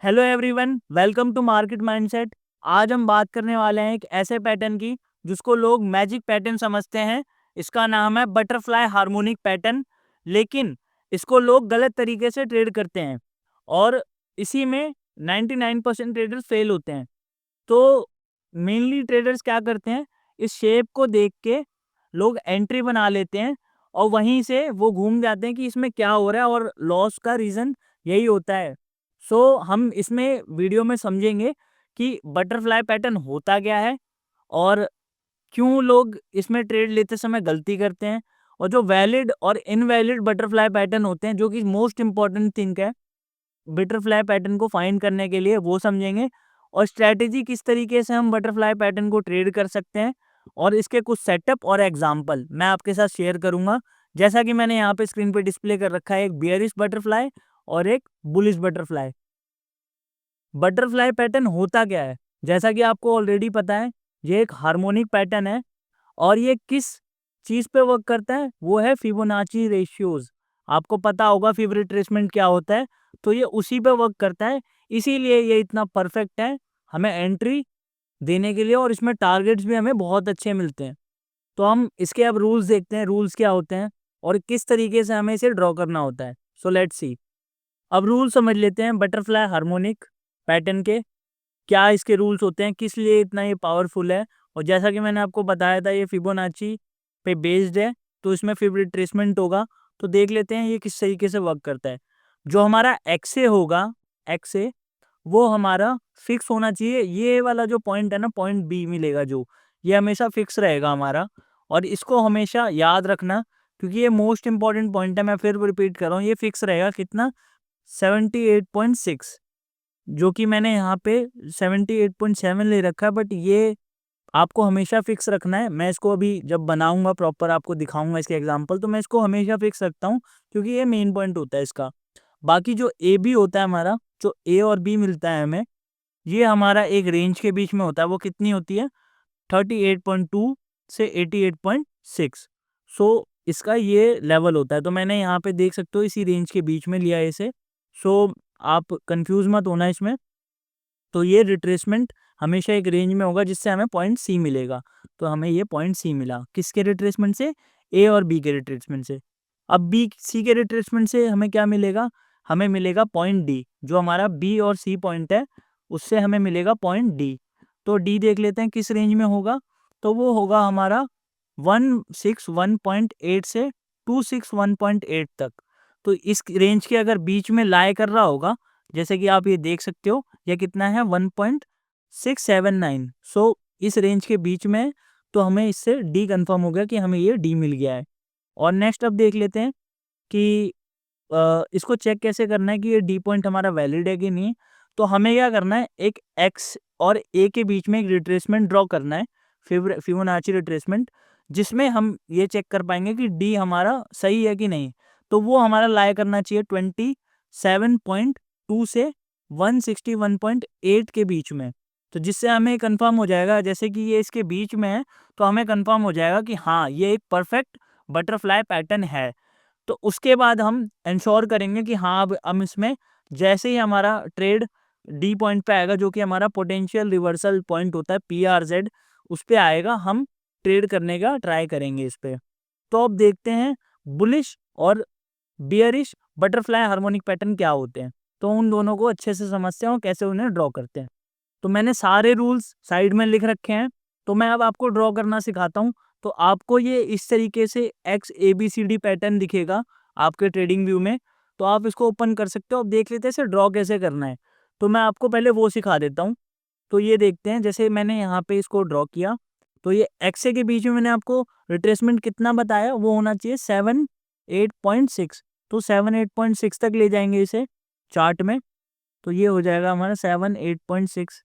Hello everyone, welcome to market mindset. आज हम बात करने वाले हैं एक ऐसे पैटर्न की जिसको लोग मैजिक पैटर्न समझते हैं। इसका नाम है बटरफ्लाई हार्मोनिक पैटर्न। लेकिन इसको लोग गलत तरीके से ट्रेड करते हैं और इसी में 99% ट्रेडर्स फेल होते हैं। तो मेनली ट्रेडर्स क्या करते हैं, इस शेप को देख के लोग एंट्री बना लेते हैं और वहीं से वो घूम जाते हैं कि इसमें क्या हो रहा है, और लॉस का रीज़न यही होता है। हम इसमें वीडियो में समझेंगे कि बटरफ्लाई पैटर्न होता क्या है और क्यों लोग इसमें ट्रेड लेते समय गलती करते हैं, और जो वैलिड और इनवैलिड बटरफ्लाई पैटर्न होते हैं, जो कि मोस्ट इंपॉर्टेंट थिंग है बटरफ्लाई पैटर्न को फाइंड करने के लिए, वो समझेंगे। और स्ट्रैटेजी किस तरीके से हम बटरफ्लाई पैटर्न को ट्रेड कर सकते हैं और इसके कुछ सेटअप और एग्जांपल मैं आपके साथ शेयर करूंगा। जैसा कि मैंने यहाँ पे स्क्रीन पे डिस्प्ले कर रखा है, एक बियरिश बटरफ्लाई और एक बुलिश बटरफ्लाई। बटरफ्लाई पैटर्न होता क्या है, जैसा कि आपको ऑलरेडी पता है, ये एक हार्मोनिक पैटर्न है और ये किस चीज़ पे वर्क करता है, वो है फिबोनाची रेशियोज। आपको पता होगा फिब रिट्रेसमेंट क्या होता है, तो ये उसी पे वर्क करता है। इसीलिए ये इतना परफेक्ट है हमें एंट्री देने के लिए, और इसमें टारगेट्स भी हमें बहुत अच्छे मिलते हैं। तो हम इसके अब रूल्स देखते हैं, रूल्स क्या होते हैं और किस तरीके से हमें इसे ड्रॉ करना होता है। So let's see. अब रूल समझ लेते हैं बटरफ्लाई हार्मोनिक पैटर्न के, क्या इसके रूल्स होते हैं, किस लिए इतना ये पावरफुल है। और जैसा कि मैंने आपको बताया था, ये फिबोनाची पे बेस्ड है, तो इसमें फिब रिट्रेसमेंट होगा। तो देख लेते हैं ये किस तरीके से वर्क करता है। जो हमारा एक्से होगा, एक्से, वो हमारा फिक्स होना चाहिए। ये वाला जो पॉइंट है ना, पॉइंट बी मिलेगा जो, ये हमेशा फिक्स रहेगा हमारा। और इसको हमेशा याद रखना क्योंकि ये मोस्ट इंपॉर्टेंट पॉइंट है। मैं फिर रिपीट कर रहा हूँ, ये फिक्स रहेगा कितना, 78.6, जो कि मैंने यहाँ पे 78.7 ले रखा है, बट ये आपको हमेशा फिक्स रखना है। मैं इसको अभी जब बनाऊंगा प्रॉपर आपको दिखाऊंगा इसके एग्जांपल, तो मैं इसको हमेशा फिक्स रखता हूँ क्योंकि ये मेन पॉइंट होता है इसका। बाकी जो ए बी होता है हमारा, जो ए और बी मिलता है हमें, ये हमारा एक रेंज के बीच में होता है। वो कितनी होती है, 38.2 से 88.6। सो इसका ये लेवल होता है। तो मैंने यहाँ पे देख सकते हो इसी रेंज के बीच में लिया है इसे। सो आप कंफ्यूज मत होना इसमें। तो ये रिट्रेसमेंट हमेशा एक रेंज में होगा जिससे हमें पॉइंट सी मिलेगा। तो हमें ये पॉइंट सी मिला किसके रिट्रेसमेंट से, ए और बी के रिट्रेसमेंट से। अब बी सी के रिट्रेसमेंट से हमें क्या मिलेगा, हमें मिलेगा पॉइंट डी। जो हमारा बी और सी पॉइंट है उससे हमें मिलेगा पॉइंट डी। तो डी देख लेते हैं किस रेंज में होगा, तो वो होगा हमारा 161.8 से 261.8 तक। तो इस रेंज के अगर बीच में लाई कर रहा होगा, जैसे कि आप ये देख सकते हो, यह कितना है 1.679। सो इस रेंज के बीच में, तो हमें इससे डी कंफर्म हो गया कि हमें ये डी मिल गया है। और नेक्स्ट अब देख लेते हैं कि इसको चेक कैसे करना है कि ये डी पॉइंट हमारा वैलिड है कि नहीं। तो हमें क्या करना है, एक एक्स और ए के बीच में एक रिट्रेसमेंट ड्रॉ करना है, फिबोनाची रिट्रेसमेंट, जिसमें हम ये चेक कर पाएंगे कि डी हमारा सही है कि नहीं। तो वो हमारा लाई करना चाहिए 27.2 से 161.8 के बीच में। तो जिससे हमें कंफर्म हो जाएगा, जैसे कि ये इसके बीच में है, तो हमें कंफर्म हो जाएगा कि हाँ ये एक परफेक्ट बटरफ्लाई पैटर्न है। तो उसके बाद हम इंश्योर करेंगे कि हाँ अब हम इसमें जैसे ही हमारा ट्रेड डी पॉइंट पे आएगा, जो कि हमारा पोटेंशियल रिवर्सल पॉइंट होता है PRZ, उस पे आएगा, हम ट्रेड करने का ट्राई करेंगे इस पे। तो अब देखते हैं बुलिश और बियरिश बटरफ्लाई हार्मोनिक पैटर्न क्या होते हैं। तो उन दोनों को अच्छे से समझते हैं और कैसे उन्हें ड्रॉ करते हैं। तो मैंने सारे रूल्स साइड में लिख रखे हैं। तो मैं अब आपको ड्रॉ करना सिखाता हूँ। तो आपको ये इस तरीके से XABCD पैटर्न दिखेगा आपके ट्रेडिंग व्यू में। तो आप इसको ओपन कर सकते हो। अब देख लेते हैं इसे ड्रॉ कैसे करना है। तो मैं आपको पहले वो सिखा देता हूँ। तो ये देखते हैं, जैसे मैंने यहाँ पे इसको ड्रॉ किया, तो ये एक्स के बीच में मैंने आपको रिट्रेसमेंट कितना बताया, वो होना चाहिए 78.6। तो 78.6 तक ले जाएंगे इसे चार्ट में। तो ये हो जाएगा हमारा 78.6।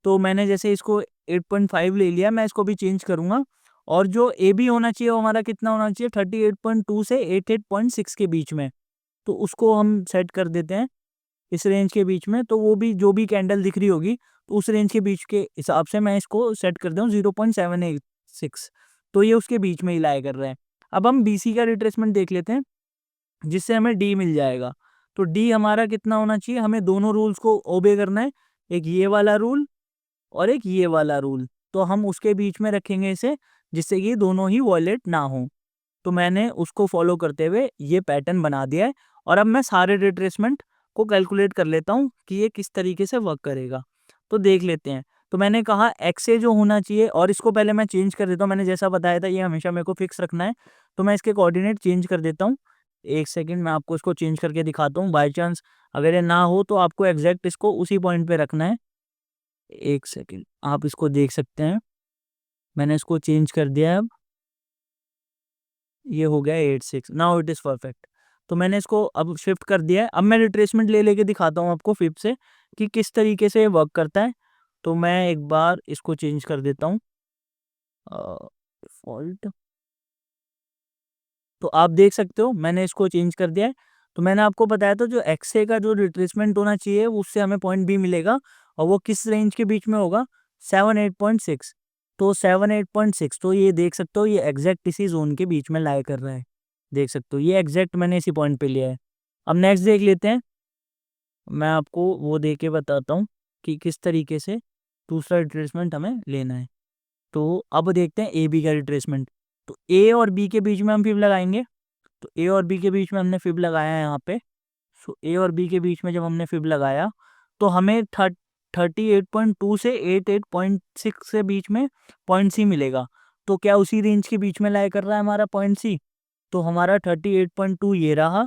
तो मैंने जैसे इसको 8.5 ले लिया, मैं इसको भी चेंज करूंगा। और जो ए बी होना चाहिए वो हमारा कितना होना चाहिए, 38.2 से 88.6 के बीच में। तो उसको हम सेट कर देते हैं इस रेंज के बीच में। तो वो भी जो भी कैंडल दिख रही होगी, तो उस रेंज के बीच के हिसाब से मैं इसको सेट कर दूँ 0.786। तो ये उसके बीच में ही लाई कर रहे हैं। अब हम BC का रिट्रेसमेंट देख लेते हैं जिससे हमें डी मिल जाएगा। तो डी हमारा कितना होना चाहिए, हमें दोनों रूल्स को ओबे करना है, एक ये वाला रूल और एक ये वाला रूल, तो हम उसके बीच में रखेंगे इसे, जिससे कि दोनों ही वॉयलेट ना हो। तो मैंने उसको फॉलो करते हुए ये पैटर्न बना दिया है। और अब मैं सारे रिट्रेसमेंट को कैलकुलेट कर लेता हूँ कि ये किस तरीके से वर्क करेगा। तो देख लेते हैं। तो मैंने कहा एक्स जो होना चाहिए, और इसको पहले मैं चेंज कर देता हूँ, मैंने जैसा बताया था ये हमेशा मेरे को फिक्स रखना है, तो मैं इसके कोऑर्डिनेट चेंज कर देता हूँ। एक सेकंड, मैं आपको इसको चेंज करके दिखाता हूँ, बाई चांस अगर ये ना हो तो आपको एग्जैक्ट इसको उसी पॉइंट पे रखना है। एक सेकंड, आप इसको देख सकते हैं, मैंने इसको चेंज कर दिया है। अब ये हो गया 8 6, नाउ इट इज़ परफेक्ट। तो मैंने इसको अब शिफ्ट कर दिया है। अब मैं रिट्रेसमेंट ले लेके दिखाता हूँ आपको फिफ्थ से कि किस तरीके से ये वर्क करता है। तो मैं एक बार इसको चेंज कर देता हूँ, डिफ़ॉल्ट। तो आप देख सकते हो मैंने इसको चेंज कर दिया है। तो मैंने आपको बताया था जो एक्सए का जो रिट्रेसमेंट होना चाहिए उससे हमें पॉइंट बी मिलेगा, और वो किस रेंज के बीच में होगा, 7 8.6। तो 7 8.6, तो ये देख सकते हो ये एग्जैक्ट इसी जोन के बीच में लाई कर रहा है। देख सकते हो ये एग्जैक्ट मैंने इसी पॉइंट पे लिया है। अब नेक्स्ट देख लेते हैं, मैं आपको वो दे के बताता हूँ कि किस तरीके से दूसरा रिट्रेसमेंट हमें लेना है। तो अब देखते हैं ए बी का रिट्रेसमेंट। तो ए और बी के बीच में हम फिब लगाएंगे। तो ए और बी के बीच में हमने फिब लगाया है यहाँ पे। सो ए और बी के बीच में जब हमने फिब लगाया तो हमें 38.2 से 88.6 से बीच में पॉइंट सी मिलेगा। तो क्या उसी रेंज के बीच में लाई कर रहा है हमारा पॉइंट सी? तो हमारा 38.2 ये रहा,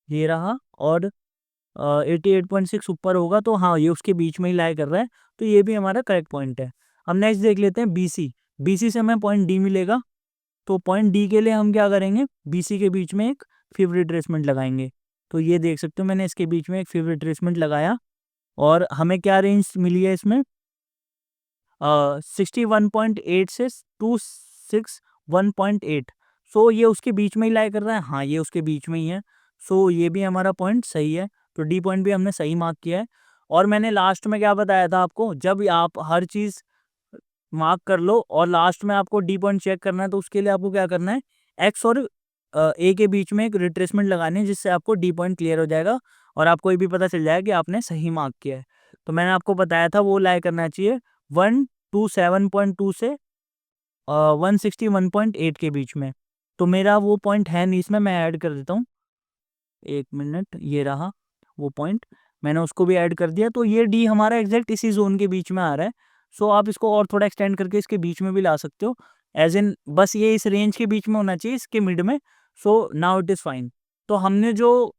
ये रहा, और 88.6 ऊपर होगा, तो हाँ ये उसके बीच में ही लाई कर रहा है। तो ये भी हमारा करेक्ट पॉइंट है। अब नेक्स्ट देख लेते हैं बी सी। बी सी से हमें पॉइंट डी मिलेगा। तो पॉइंट डी के लिए हम क्या करेंगे, बी सी के बीच में एक फिब रिट्रेसमेंट लगाएंगे। तो ये देख सकते हो मैंने इसके बीच में एक फिब रिट्रेसमेंट लगाया, और हमें क्या रेंज मिली है इसमें, 61.8 से 261.8। सो ये उसके बीच में ही लाई कर रहा है, हाँ ये उसके बीच में ही है। सो ये भी हमारा पॉइंट सही है। तो डी पॉइंट भी हमने सही मार्क किया है। और मैंने लास्ट में क्या बताया था आपको, जब आप हर चीज़ मार्क कर लो और लास्ट में आपको डी पॉइंट चेक करना है, तो उसके लिए आपको क्या करना है, एक्स और ए के बीच में एक रिट्रेसमेंट लगानी है, जिससे आपको डी पॉइंट क्लियर हो जाएगा और आपको ये भी पता चल जाएगा कि आपने सही मार्क किया है। तो मैंने आपको बताया था वो लाई करना चाहिए 127.2 से 161.8 के बीच में। तो मेरा वो पॉइंट है नहीं, इसमें मैं ऐड कर देता हूँ। एक मिनट, ये रहा वो पॉइंट, मैंने उसको भी ऐड कर दिया। तो ये डी हमारा एग्जैक्ट इसी जोन के बीच में आ रहा है। सो आप इसको और थोड़ा एक्सटेंड करके इसके बीच में भी ला सकते हो, एज इन बस ये इस रेंज के बीच में होना चाहिए, इसके मिड में। So now it is fine. तो हमने जो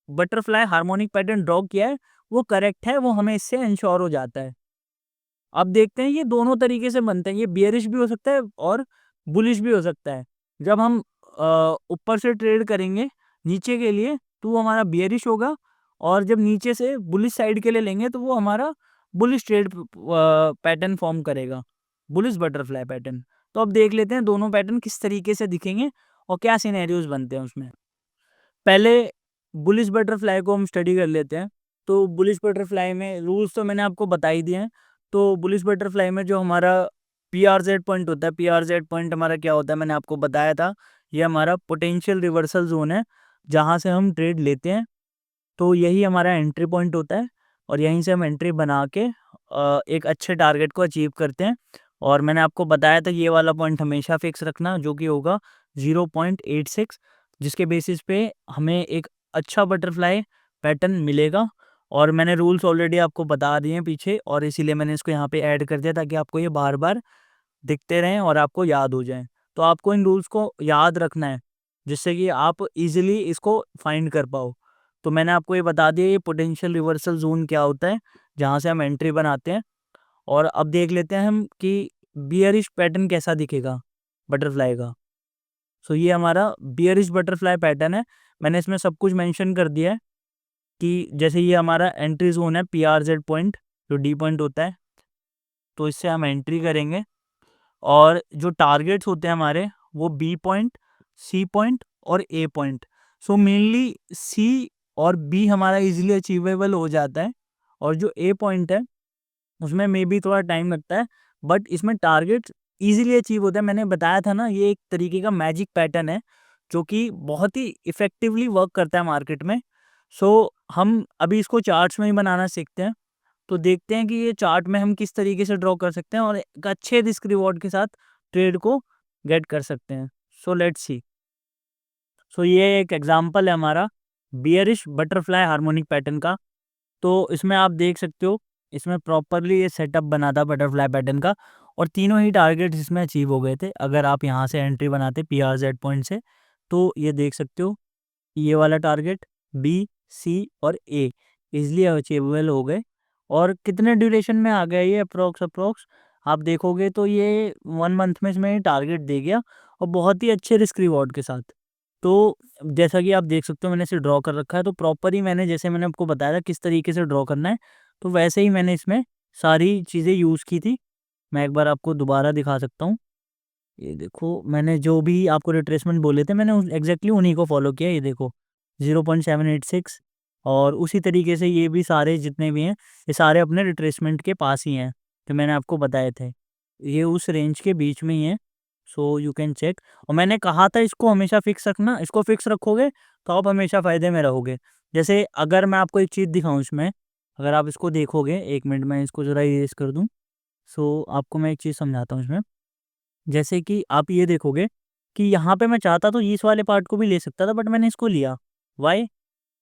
बटरफ्लाई हार्मोनिक पैटर्न ड्रॉ किया है वो करेक्ट है, वो हमें इससे इंश्योर हो जाता है। अब देखते हैं ये दोनों तरीके से बनते हैं, ये बियरिश भी हो सकता है और बुलिश भी हो सकता है। जब हम ऊपर से ट्रेड करेंगे नीचे के लिए तो वो हमारा बियरिश होगा, और जब नीचे से बुलिश साइड के लिए लेंगे तो वो हमारा बुलिश ट्रेड पैटर्न फॉर्म करेगा, बुलिश बटरफ्लाई पैटर्न। तो अब देख लेते हैं दोनों पैटर्न किस तरीके से दिखेंगे और क्या सिनेरियोज बनते हैं उसमें। पहले बुलिश बटरफ्लाई को हम स्टडी कर लेते हैं। तो बुलिश बटरफ्लाई में रूल्स तो मैंने आपको बता ही दिए हैं। तो बुलिश बटरफ्लाई में जो हमारा पी आर जेड पॉइंट होता है, पी आर जेड पॉइंट हमारा क्या होता है मैंने आपको बताया था, ये हमारा पोटेंशियल रिवर्सल जोन है जहाँ से हम ट्रेड लेते हैं। तो यही हमारा एंट्री पॉइंट होता है, और यहीं से हम एंट्री बना के एक अच्छे टारगेट को अचीव करते हैं। और मैंने आपको बताया था ये वाला पॉइंट हमेशा फिक्स रखना, जो कि होगा 0.86, जिसके बेसिस पे हमें एक अच्छा बटरफ्लाई पैटर्न मिलेगा। और मैंने रूल्स ऑलरेडी आपको बता दिए हैं पीछे, और इसीलिए मैंने इसको यहाँ पे ऐड कर दिया ताकि आपको ये बार बार दिखते रहें और आपको याद हो जाएं। तो आपको इन रूल्स को याद रखना है, जिससे कि आप इजीली इसको फाइंड कर पाओ। तो मैंने आपको ये बता दिया ये पोटेंशियल रिवर्सल जोन क्या होता है, जहाँ से हम एंट्री बनाते हैं। और अब देख लेते हैं हम कि बियरिश पैटर्न कैसा दिखेगा बटरफ्लाई का। सो ये हमारा बियरिश बटरफ्लाई पैटर्न है। मैंने इसमें सब कुछ मेंशन कर दिया है कि जैसे ये हमारा एंट्री जोन है पी आर जेड पॉइंट, जो डी पॉइंट होता है, तो इससे हम एंट्री करेंगे। और जो टारगेट्स होते हैं हमारे वो बी पॉइंट, सी पॉइंट और ए पॉइंट। सो मेनली सी और बी हमारा इजीली अचीवेबल हो जाता है, और जो ए पॉइंट है उसमें मे बी थोड़ा टाइम लगता है, बट इसमें टारगेट इजीली अचीव होता है। मैंने बताया था ना ये एक तरीके का मैजिक पैटर्न है जो कि बहुत ही इफेक्टिवली वर्क करता है मार्केट में। सो हम अभी इसको चार्ट्स में ही बनाना सीखते हैं। तो देखते हैं कि ये चार्ट में हम किस तरीके से ड्रॉ कर सकते हैं और एक अच्छे रिस्क रिवॉर्ड के साथ ट्रेड को गेट कर सकते हैं। So let's see. सो ये एक एग्जांपल है हमारा बियरिश बटरफ्लाई हार्मोनिक पैटर्न का। तो इसमें आप देख सकते हो, इसमें प्रॉपरली ये सेटअप बना था बटरफ्लाई पैटर्न का और तीनों ही टारगेट इसमें अचीव हो गए थे। अगर आप यहाँ से एंट्री बनाते PRZ पॉइंट से, तो ये देख सकते हो ये वाला टारगेट बी, सी और ए इजिली अचीवेबल हो गए। और कितने ड्यूरेशन में आ गया ये अप्रोक्स आप देखोगे तो ये 1 मंथ में इसमें टारगेट दे गया और बहुत ही अच्छे रिस्क रिवॉर्ड के साथ। तो जैसा कि आप देख सकते हो मैंने इसे ड्रॉ कर रखा है, तो प्रॉपर ही मैंने जैसे मैंने आपको बताया था किस तरीके से ड्रॉ करना है, तो वैसे ही मैंने इसमें सारी चीज़ें यूज़ की थी। मैं एक बार आपको दोबारा दिखा सकता हूँ। ये देखो मैंने जो भी आपको रिट्रेसमेंट बोले थे मैंने एग्जैक्टली उन्हीं को फॉलो किया। ये देखो 0.786 और उसी तरीके से ये भी सारे जितने भी हैं ये सारे अपने रिट्रेसमेंट के पास ही हैं जो मैंने आपको बताए थे। ये उस रेंज के बीच में ही है, सो यू कैन चेक। और मैंने कहा था इसको हमेशा फिक्स रखना, इसको फिक्स रखोगे तो आप हमेशा फ़ायदे में रहोगे। जैसे अगर मैं आपको एक चीज़ दिखाऊँ इसमें, अगर आप इसको देखोगे, 1 मिनट में इसको ज़रा इरेज़ कर दूँ। सो आपको मैं एक चीज़ समझाता हूँ इसमें। जैसे कि आप ये देखोगे कि यहाँ पे मैं चाहता तो इस वाले पार्ट को भी ले सकता था बट मैंने इसको लिया। व्हाई?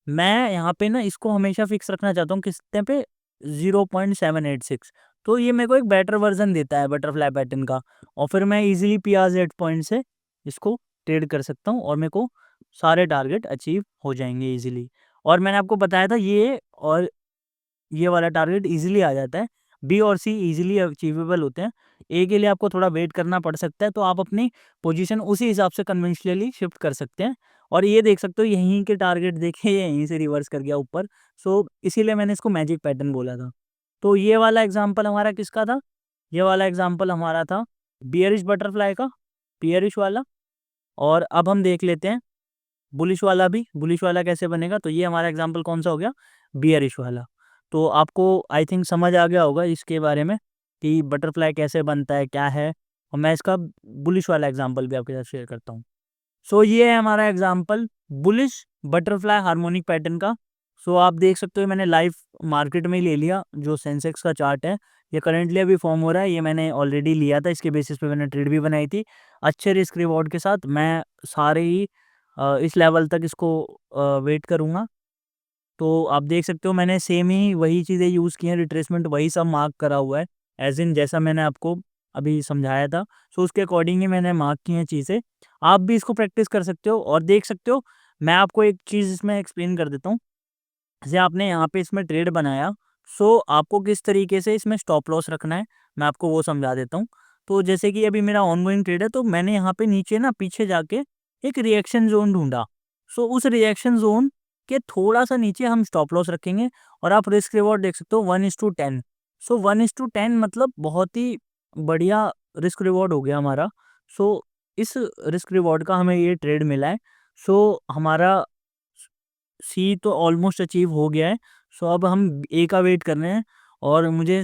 मैं यहाँ पे ना इसको हमेशा फिक्स रखना चाहता हूँ कितने पे 0.786। तो ये मेरे को एक बेटर वर्जन देता है बटरफ्लाई पैटर्न का और फिर मैं इजीली PRZ पॉइंट से इसको ट्रेड कर सकता हूँ और मेरे को सारे टारगेट अचीव हो जाएंगे इजीली। और मैंने आपको बताया था ये और ये वाला टारगेट ईज़िली आ जाता है। बी और सी ईज़िली अचीवेबल होते हैं। ए के लिए आपको थोड़ा वेट करना पड़ सकता है, तो आप अपनी पोजीशन उसी हिसाब से कन्वेंशनली शिफ्ट कर सकते हैं। और ये देख सकते हो यहीं के टारगेट देखिए ये यहीं से रिवर्स कर गया ऊपर। सो इसीलिए मैंने इसको मैजिक पैटर्न बोला था। तो ये वाला एग्ज़ाम्पल हमारा किसका था? ये वाला एग्ज़ाम्पल हमारा था बियरिश बटरफ्लाई का, बियरिश वाला। और अब हम देख लेते हैं बुलिश वाला भी। बुलिश वाला कैसे बनेगा? तो ये हमारा एग्जांपल कौन-सा हो गया? बियरिश वाला। तो आपको आई थिंक समझ आ गया होगा इसके बारे में कि बटरफ्लाई कैसे बनता है, क्या है? और मैं इसका बुलिश वाला एग्जांपल भी आपके साथ शेयर करता हूँ। सो ये है हमारा example bullish butterfly harmonic pattern का। सो आप देख सकते हो मैंने लाइव मार्केट में ही ले लिया जो सेंसेक्स का चार्ट है। ये करंटली अभी फॉर्म हो रहा है, ये मैंने ऑलरेडी लिया था, इसके बेसिस पे मैंने ट्रेड भी बनाई थी। अच्छे रिस्क रिवॉर्ड के साथ मैं सारे ही इस लेवल तक इसको वेट करूँगा। तो आप देख सकते हो मैंने सेम ही वही चीज़ें यूज़ की हैं, रिट्रेसमेंट वही सब मार्क करा हुआ है, एज़ इन जैसा मैंने आपको अभी समझाया था। सो उसके अकॉर्डिंग ही मैंने मार्क की हैं चीज़ें। आप भी इसको प्रैक्टिस कर सकते हो और देख सकते हो। मैं आपको एक चीज़ इसमें एक्सप्लेन कर देता हूँ। जैसे आपने यहाँ पे इसमें ट्रेड बनाया, सो आपको किस तरीके से इसमें स्टॉप लॉस रखना है, मैं आपको वो समझा देता हूँ। तो जैसे कि अभी मेरा ऑनगोइंग ट्रेड है, तो मैंने यहाँ पे नीचे ना पीछे जाके एक रिएक्शन ज़ोन ढूँढा। सो उस रिएक्शन ज़ोन के थोड़ा-सा नीचे हम स्टॉप लॉस रखेंगे और आप रिस्क रिवॉर्ड देख सकते हो 1:10। सो 1:10 मतलब बहुत ही बढ़िया रिस्क रिवॉर्ड हो गया हमारा। सो इस रिस्क रिवॉर्ड का हमें ये ट्रेड मिला है। सो हमारा सी तो ऑलमोस्ट अचीव हो गया है। सो अब हम ए का वेट कर रहे हैं और मुझे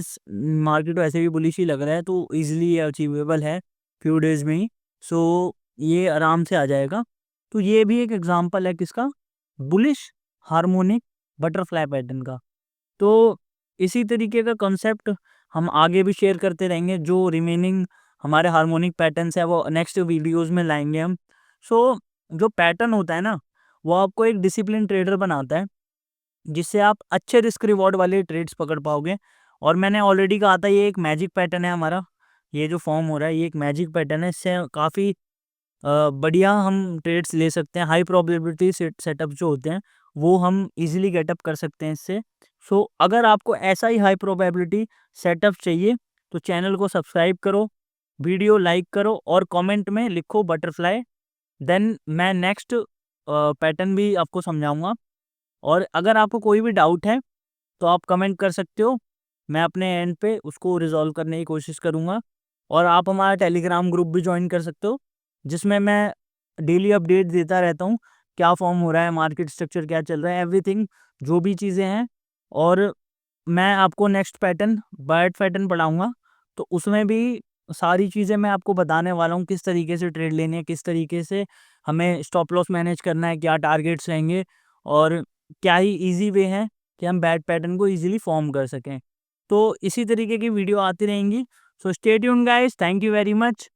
मार्केट वैसे भी बुलिश ही लग रहा है, तो इजीली अचीवेबल है फ्यू डेज में ही। सो ये आराम से आ जाएगा। तो ये भी एक एग्जांपल है किसका? बुलिश हार्मोनिक बटरफ्लाई पैटर्न का। तो इसी तरीके का कॉन्सेप्ट हम आगे भी शेयर करते रहेंगे। जो रिमेनिंग हमारे हार्मोनिक पैटर्न्स है वो नेक्स्ट वीडियोस में लाएंगे हम। सो जो पैटर्न होता है ना, वो आपको एक डिसिप्लिन ट्रेडर बनाता है जिससे आप अच्छे रिस्क रिवॉर्ड वाले ट्रेड्स पकड़ पाओगे। और मैंने ऑलरेडी कहा था ये एक मैजिक पैटर्न है हमारा। ये जो फॉर्म हो रहा है ये एक मैजिक पैटर्न है, इससे काफ़ी बढ़िया हम ट्रेड्स ले सकते हैं। हाई प्रोबेबिलिटी सेटअप जो होते हैं वो हम इजीली गेटअप कर सकते हैं इससे। सो अगर आपको ऐसा ही हाई प्रोबेबिलिटी सेटअप चाहिए तो चैनल को सब्सक्राइब करो, वीडियो लाइक करो और कमेंट में लिखो बटरफ्लाई। देन मैं नेक्स्ट पैटर्न भी आपको समझाऊंगा। और अगर आपको कोई भी डाउट है तो आप कमेंट कर सकते हो, मैं अपने एंड पे उसको रिजॉल्व करने की कोशिश करूँगा। और आप हमारा टेलीग्राम ग्रुप भी ज्वाइन कर सकते हो जिसमें मैं डेली अपडेट देता रहता हूँ, क्या फॉर्म हो रहा है, मार्केट स्ट्रक्चर क्या चल रहा है, एवरीथिंग जो भी चीज़ें हैं। और मैं आपको नेक्स्ट पैटर्न बायट पैटर्न पढ़ाऊँगा, तो उसमें भी सारी चीज़ें मैं आपको बताने वाला हूँ, किस तरीके से ट्रेड लेनी है, किस तरीके से हमें स्टॉप लॉस मैनेज करना है, क्या टारगेट्स रहेंगे और क्या ही ईजी वे है कि हम बैट पैटर्न को ईजिली फॉर्म कर सकें। तो इसी तरीके की वीडियो आती रहेंगी। So stay tuned guys, thank you very much.